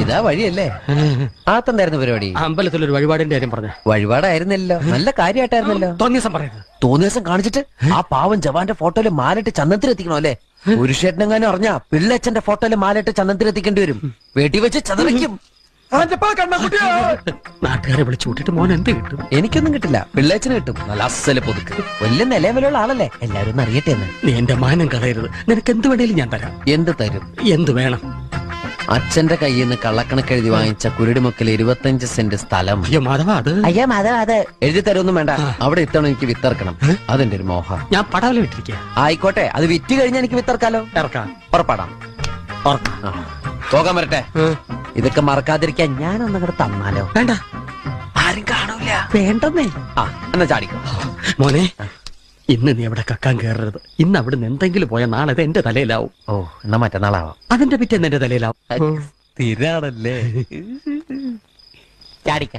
ഇതാ വഴിയല്ലേ? ആത്തെന്തായിരുന്നു പരിപാടി? അമ്പലത്തിലൊരു വഴിപാടിന്റെ കാര്യം പറഞ്ഞ. വഴിപാടായിരുന്നല്ലോ, നല്ല കാര്യമായിട്ടായിരുന്നല്ലോ. തോന്നിയസം പറയുന്നത്. തോന്നിയസം കാണിച്ചിട്ട് ആ പാവം ജവാന്റെ ഫോട്ടോയില് മാലിട്ട് ചന്ദനത്തിലെത്തിക്കണോ അല്ലേ? പുരുഷേട്ടനെങ്ങാനും അറിഞ്ഞാ പിള്ളേച്ചന്റെ ഫോട്ടോയില് മാലിട്ട് ചന്ദനത്തിലെത്തിക്കേണ്ടി വരും. വെടി വെച്ച് ചതറിക്കും. നാട്ടുകാരെ വിളിച്ചു കൂട്ടിട്ട് മോൻ എന്ത് കിട്ടും? എനിക്കൊന്നും കിട്ടില്ല, പിള്ളേച്ചന് കിട്ടും. നല്ല അസല് പുതുക്ക്, വലിയ നിലവിലുള്ള ആളല്ലേ, എല്ലാരും ഒന്ന് അറിയട്ടെ എന്ന്. നീ എന്റെ മാനം കളയരുത്. നിനക്ക് എന്ത് വേണേലും ഞാൻ തരാം. എന്ത് തരും? എന്ത് വേണം? അച്ഛന്റെ കയ്യിൽ നിന്ന് കള്ളക്കണക്ക് എഴുതി വാങ്ങിച്ച കുരുടിമുക്കിൽ 25 സെന്റ് സ്ഥലം. അയ്യോ മാധവ, അത് അയ്യോ മാധവ, അത് എഴുതി തരൊന്നും വേണ്ട. അവിടെ ഇത്തവണ എനിക്ക് വിത്തർക്കണം. അതെന്റെ ഒരു മോഹം. ഞാൻ പടവല വിട്ടിരിക്കുക. ആയിക്കോട്ടെ, അത് വിറ്റ് കഴിഞ്ഞാൽ എനിക്ക് വിത്തർക്കാലോ. ഇറക്കാം. പുറപ്പെടാം. പോകാൻ വരട്ടെ. ഇതൊക്കെ മറക്കാതിരിക്കാൻ ഞാനൊന്നും കൂടെ തന്നാലോ? വേണ്ട, ആരും കാണൂല. വേണ്ടെന്നേ. എന്നാ ചാടിക്കോ മോനെ. ഇന്ന് നീ അവിടെ കക്കാൻ കയറരുത്. ഇന്ന് അവിടെ നിന്ന് എന്തെങ്കിലും പോയ നാളെ അത് എന്റെ തലയിലാവും. ഓ, എന്നാ മറ്റന്നാളാവാം. അതിന്റെ പിറ്റേന്ന് എന്റെ തലയിലാവും. സ്ഥിരാണല്ലേ? ചാടിക്ക.